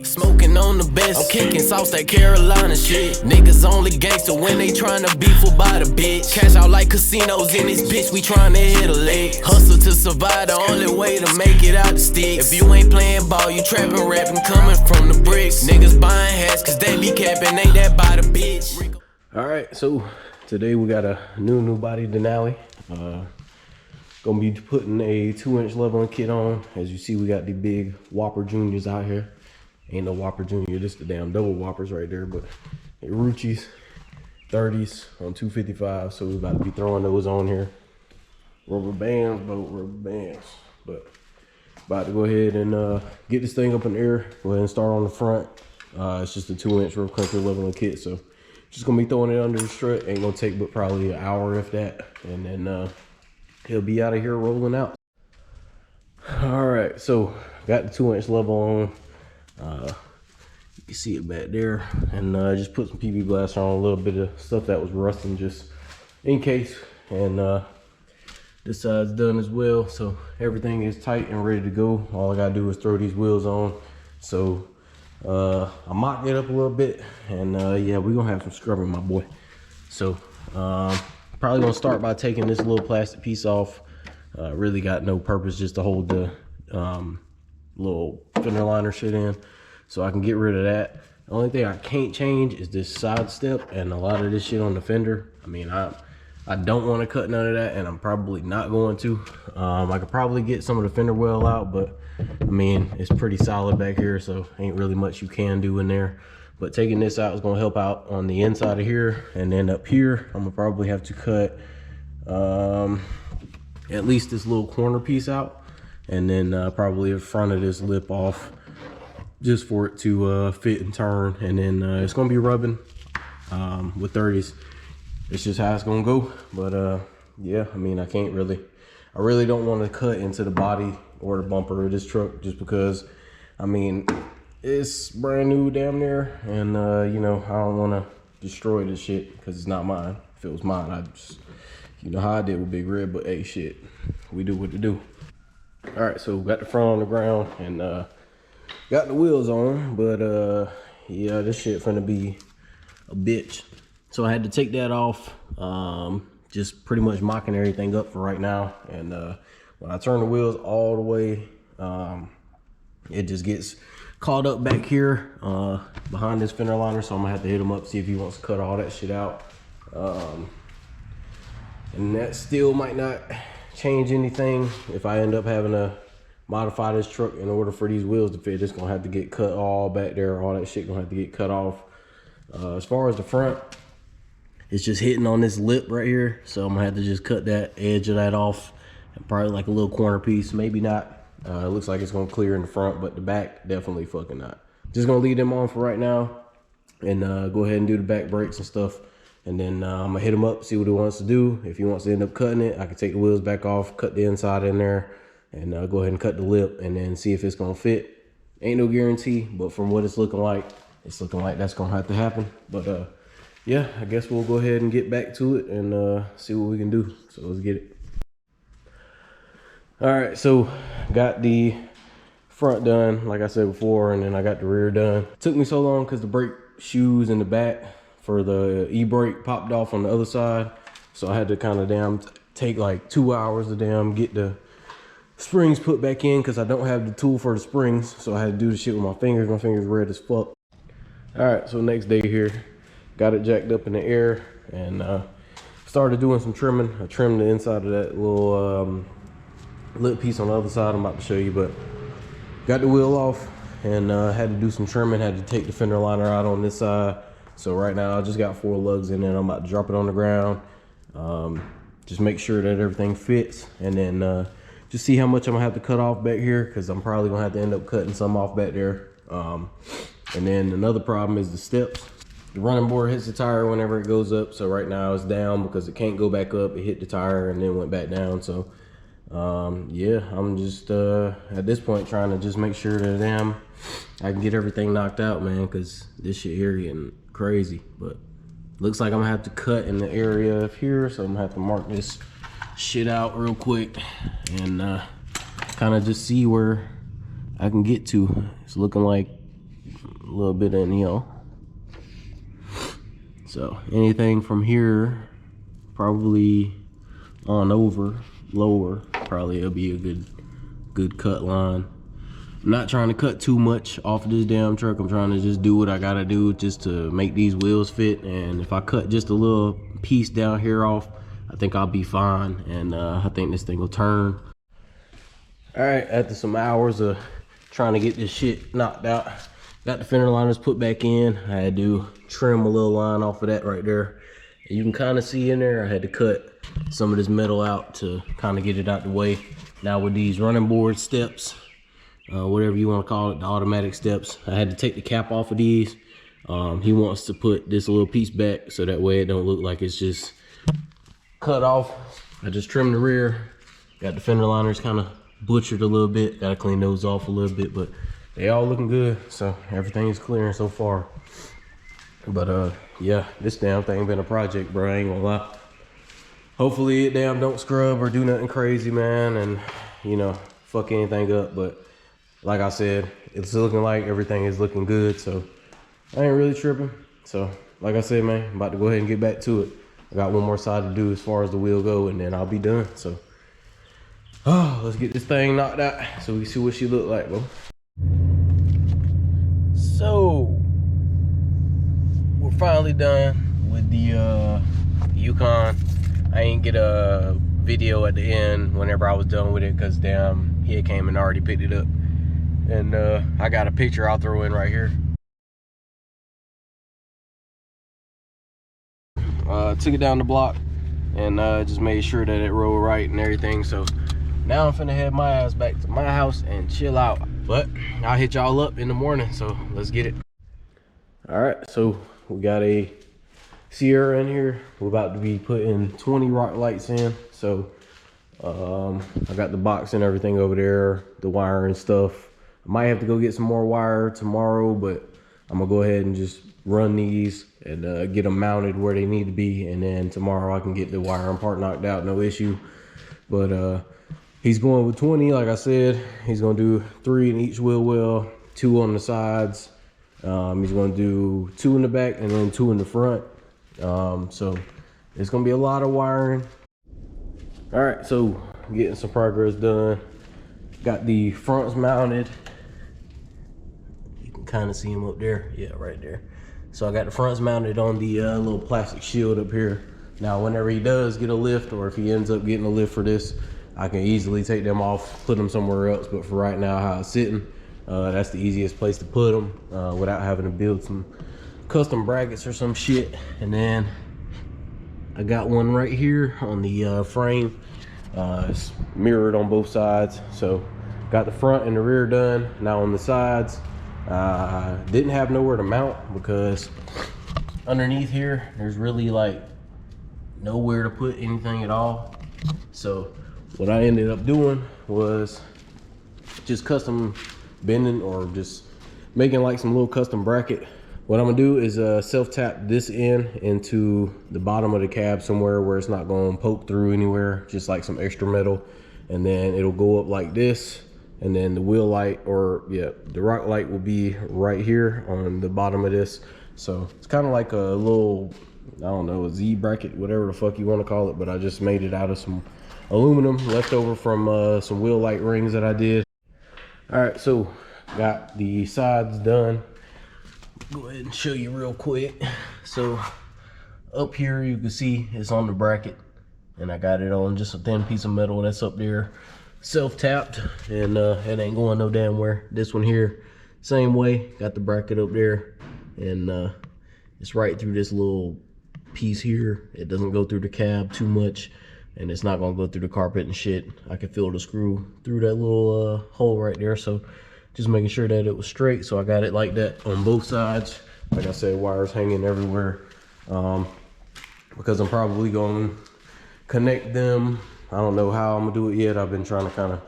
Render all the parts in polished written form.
Smoking on the best, I'm kicking sauce that Carolina shit. Niggas only gangster when they tryna beef by the bitch. Cash out like casinos in this bitch, we tryna hit a leg. Hustle to survive, the only way to make it out the sticks. If you ain't playing ball, you trapping, rapping, coming from the bricks. Niggas buying hats cause they be capping, ain't that by the bitch. Alright, so today we got a new body Denali. Gonna be putting a 2-inch leveling kit on. As you see, we got the big Whopper Juniors out here. Ain't no Whopper Junior, just the damn double Whoppers right there, but RUCCI's 30s on 255, so we're about to be throwing those on here. Rubber bands, but about to go ahead and get this thing up in the air. Go ahead and start on the front. It's just a 2-inch rough country leveling kit, so just gonna be throwing it under the strut. Ain't gonna take but probably an hour if that, and then he'll be out of here rolling out. All right, so got the 2-inch level on. You can see it back there, and just put some PB blaster on, a little bit of stuff that was rusting just in case. And this side's done as well, so everything is tight and ready to go. All I gotta do is throw these wheels on. So I mocked it up a little bit, and yeah, we're gonna have some scrubbing, my boy. So probably gonna start by taking this little plastic piece off. Really got no purpose, just to hold the little fender liner shit in, so I can get rid of that. The only thing I can't change is this side step and a lot of this shit on the fender. I mean, I don't want to cut none of that, and I'm probably not going to. I could probably get some of the fender well out, but I mean, it's pretty solid back here, so ain't really much you can do in there. But taking this out is going to help out on the inside of here, and then up here I'm gonna probably have to cut at least this little corner piece out, and then probably the front of this lip off, just for it to fit and turn. And then it's gonna be rubbing with 30s. It's just how it's gonna go. But yeah, I mean, I really don't want to cut into the body or the bumper of this truck, just because I mean, it's brand new damn near, and you know, I don't want to destroy this shit because it's not mine. If it was mine, I'd just, you know how I did with Big Red. But hey, shit, we do what to do. All right, so got the front on the ground and got the wheels on, but yeah, this shit finna be a bitch. So I had to take that off, just pretty much mocking everything up for right now. And when I turn the wheels all the way, it just gets caught up back here behind this fender liner. So I'm gonna have to hit him up, see if he wants to cut all that shit out. And that still might not change anything. If I end up having to modify this truck in order for these wheels to fit, it's gonna have to get cut all back there. All that shit gonna have to get cut off. As far as the front, it's just hitting on this lip right here, so I'm gonna have to just cut that edge of that off, and probably like a little corner piece, maybe not. It looks like it's gonna clear in the front, but the back definitely fucking not. Just gonna leave them on for right now, and go ahead and do the back brakes and stuff. And then I'm gonna hit him up, see what he wants to do. If he wants to end up cutting it, I can take the wheels back off, cut the inside in there, and go ahead and cut the lip, and then see if it's gonna fit. Ain't no guarantee, but from what it's looking like that's gonna have to happen. But yeah, I guess we'll go ahead and get back to it and see what we can do. So let's get it. All right, so got the front done, like I said before, and then I got the rear done. It took me so long because the brake shoes in the back for the e-brake popped off on the other side, so I had to kind of take like 2 hours to get the springs put back in, because I don't have the tool for the springs, so I had to do the shit with my fingers. My fingers red as fuck. All right, so next day here, got it jacked up in the air and started doing some trimming. I trimmed the inside of that little lip piece on the other side. I'm about to show you, but got the wheel off and had to do some trimming. Had to take the fender liner out on this side. So right now I just got 4 lugs in there. I'm about to drop it on the ground, just make sure that everything fits, and then just see how much I'm gonna have to cut off back here, because I'm probably gonna have to end up cutting some off back there. And then another problem is the steps. The running board hits the tire whenever it goes up, so right now it's down because it can't go back up. It hit the tire and then went back down. So yeah, I'm just at this point trying to just make sure that I can get everything knocked out, man, because this shit here getting crazy. But looks like I'm gonna have to cut in the area of here, so I'm gonna have to mark this shit out real quick and kind of just see where I can get to. It's looking like little bit in, you know. So anything from here, probably on over, lower, probably it'll be a good cut line. I'm not trying to cut too much off of this damn truck. I'm trying to just do what I gotta do just to make these wheels fit. And if I cut just a little piece down here off, I think I'll be fine. And I think this thing will turn. All right, after some hours of trying to get this shit knocked out, got the fender liners put back in. I had to trim a little line off of that right there. And you can kind of see in there, I had to cut some of this metal out to kind of get it out the way. Now with these running board steps, whatever you want to call it, the automatic steps, I had to take the cap off of these. He wants to put this little piece back so that way it don't look like it's just cut off. I just trimmed the rear, got the fender liners kind of butchered a little bit, gotta clean those off a little bit, but they all looking good, so everything is clearing so far. But yeah, this damn thing been a project, bro, I ain't gonna lie. Hopefully it damn don't scrub or do nothing crazy, man, and you know, fuck anything up. But like I said, it's looking like everything is looking good, so I ain't really tripping. So like I said, man, I'm about to go ahead and get back to it. I got one more side to do as far as the wheel go, and then I'll be done. So let's get this thing knocked out so we can see what she look like, bro. So we're finally done with the Yukon. I ain't get a video at the end whenever I was done with it because damn, he came and already picked it up. And I got a picture I'll throw in right here. Took it down the block and just made sure that it rolled right and everything. So now I'm finna head my ass back to my house and chill out. But I'll hit y'all up in the morning, so let's get it. All right, so we got a Sierra in here. We're about to be putting 20 rock lights in. So I got the box and everything over there, the wire and stuff. I might have to go get some more wire tomorrow, but I'm gonna go ahead and just run these and get them mounted where they need to be. And then tomorrow I can get the wiring part knocked out, no issue. But he's going with 20, like I said. He's gonna do 3 in each wheel well, 2 on the sides. He's gonna do 2 in the back and then 2 in the front. So it's gonna be a lot of wiring. All right, so getting some progress done. Got the fronts mounted. You can kind of see them up there. Yeah, right there. So I got the fronts mounted on the little plastic shield up here. Now, whenever he does get a lift, or if he ends up getting a lift for this, I can easily take them off, put them somewhere else. But for right now, how it's sitting, that's the easiest place to put them without having to build some custom brackets or some shit. And then I got one right here on the frame. It's mirrored on both sides. So got the front and the rear done. Now on the sides, didn't have nowhere to mount because underneath here, there's really like nowhere to put anything at all. So what I ended up doing was just custom bending or just making like some little custom bracket. What I'm gonna do is self-tap this in into the bottom of the cab somewhere where it's not gonna poke through anywhere, just like some extra metal. And then it'll go up like this. And then the wheel light, or yeah, the rock light will be right here on the bottom of this. So it's kind of like a little, I don't know, a Z bracket, whatever the fuck you want to call it. But I just made it out of some aluminum left over from some wheel light rings that I did. All right, so got the sides done. Go ahead and show you real quick. So up here you can see it's on the bracket, and I got it on just a thin piece of metal that's up there, self-tapped, and it ain't going no damn where. This one here, same way, got the bracket up there, and it's right through this little piece here. It doesn't go through the cab too much, and it's not gonna go through the carpet and shit. I can feel the screw through that little hole right there. So just making sure that it was straight. So I got it like that on both sides. Like I said, wires hanging everywhere, because I'm probably gonna connect them. I don't know how I'm gonna do it yet. I've been trying to kind of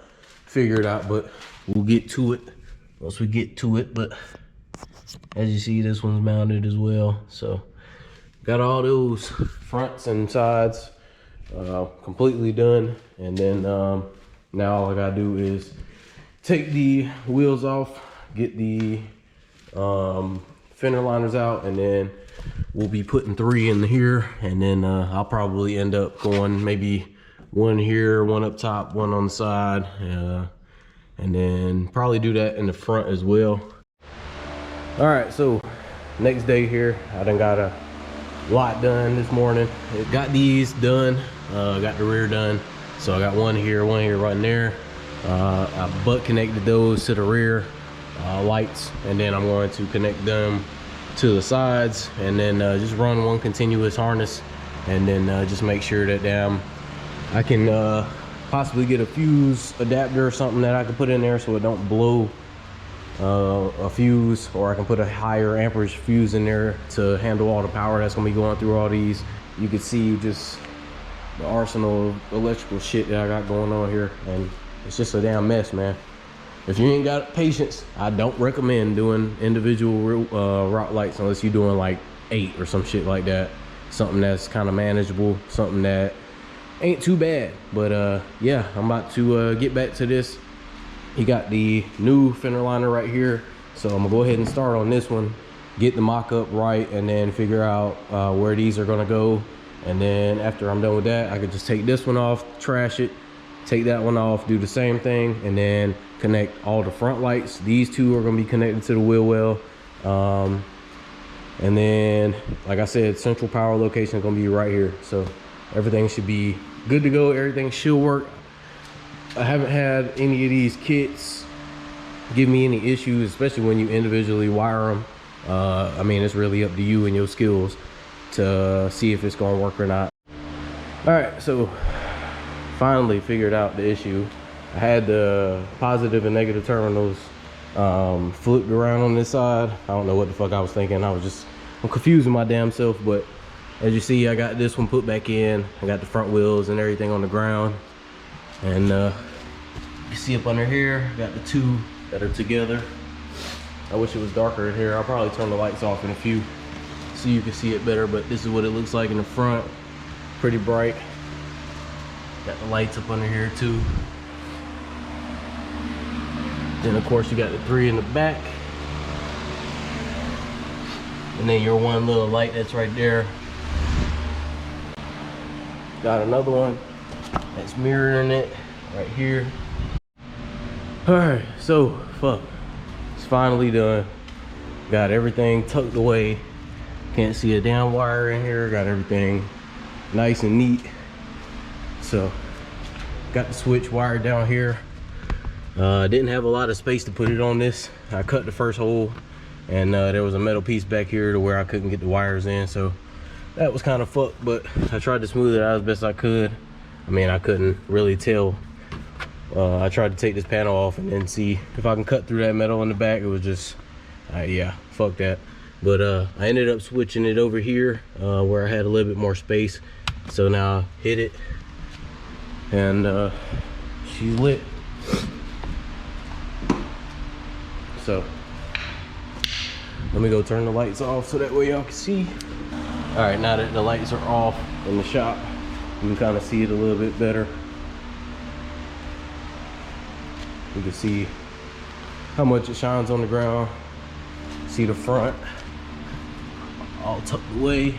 figure it out, but we'll get to it once we get to it. But as you see, this one's mounted as well. So got all those fronts and sides completely done. And then now all I gotta do is take the wheels off, get the fender liners out, and then we'll be putting 3 in here, and then I'll probably end up going maybe 1 here, 1 up top, 1 on the side, and then probably do that in the front as well. All right, so next day here, I done got a lot done this morning. Got these done, got the rear done. So I got 1 here, 1 here, right in there. I butt connected those to the rear lights, and then I'm going to connect them to the sides, and then just run 1 continuous harness, and then just make sure that I can possibly get a fuse adapter or something that I can put in there so it don't blow a fuse, or I can put a higher amperage fuse in there to handle all the power that's gonna be going through all these. You can see just the arsenal of electrical shit that I got going on here, and it's just a damn mess, man. If you ain't got patience, I don't recommend doing individual rock lights unless you're doing like 8 or some shit like that. Something that's kind of manageable, something that ain't too bad. But yeah, I'm about to get back to this. You got the new fender liner right here, so I'm gonna go ahead and start on this one, get the mock-up right, and then figure out where these are gonna go. And then after I'm done with that, I could just take this one off, trash it, take that one off, do the same thing, and then connect all the front lights. These 2 are gonna be connected to the wheel well. And then, like I said, central power location is gonna be right here. So everything should be good to go. Everything should work. I haven't had any of these kits give me any issues, especially when you individually wire them. I mean, it's really up to you and your skills to see if it's gonna work or not. All right, so finally figured out the issue. I had the positive and negative terminals flipped around on this side. I don't know what the fuck I was thinking. I'm confusing my damn self, but as you see, I got this one put back in. I got the front wheels and everything on the ground. And you see up under here, got the 2 that are together. I wish it was darker in here. I'll probably turn the lights off in a few so you can see it better, but this is what it looks like in the front. Pretty bright. Got the lights up under here too. Then of course you got the 3 in the back. And then your 1 little light that's right there. Got another one that's mirroring it right here. All right, so fuck, it's finally done. Got everything tucked away. Can't see a damn wire in here. Got everything nice and neat. So got the switch wired down here. Didn't have a lot of space to put it on this. I cut the first hole, and there was a metal piece back here to where I couldn't get the wires in, so that was kind of fucked, but I tried to smooth it out as best I could. I mean, I couldn't really tell. I tried to take this panel off and then see if I can cut through that metal in the back. It was just, yeah, fuck that. But I ended up switching it over here where I had a little bit more space. So now I hit it, and she's lit. So let me go turn the lights off so that way y'all can see. All right, now that the lights are off in the shop, you can kind of see it a little bit better. You can see how much it shines on the ground. See the front all tucked away,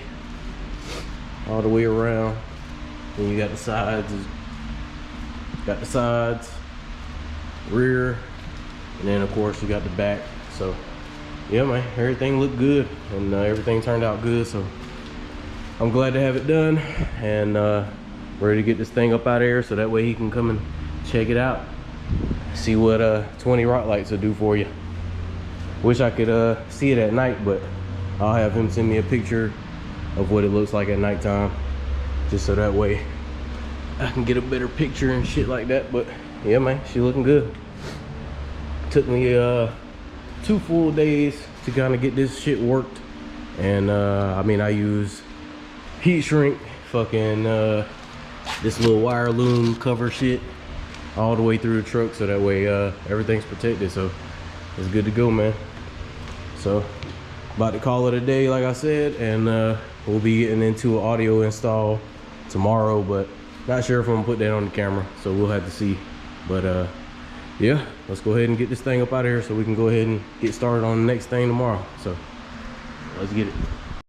all the way around. Then you got the sides, rear, and then of course you got the back. So yeah, man, everything looked good, and everything turned out good. So I'm glad to have it done, and ready to get this thing up out of here so that way he can come and check it out, see what 20 rock lights will do for you. Wish I could see it at night, but I'll have him send me a picture of what it looks like at nighttime, just so that way I can get a better picture and shit like that. But yeah, man, she looking good. Took me 2 full days to kind of get this shit worked, and I mean, I use heat shrink, fucking this little wire loom cover shit all the way through the truck, so that way everything's protected. So it's good to go, man. So about to call it a day, like I said, and we'll be getting into an audio install tomorrow, but not sure if I'm gonna put that on the camera, so we'll have to see. But yeah, let's go ahead and get this thing up out of here so we can go ahead and get started on the next thing tomorrow. So let's get it.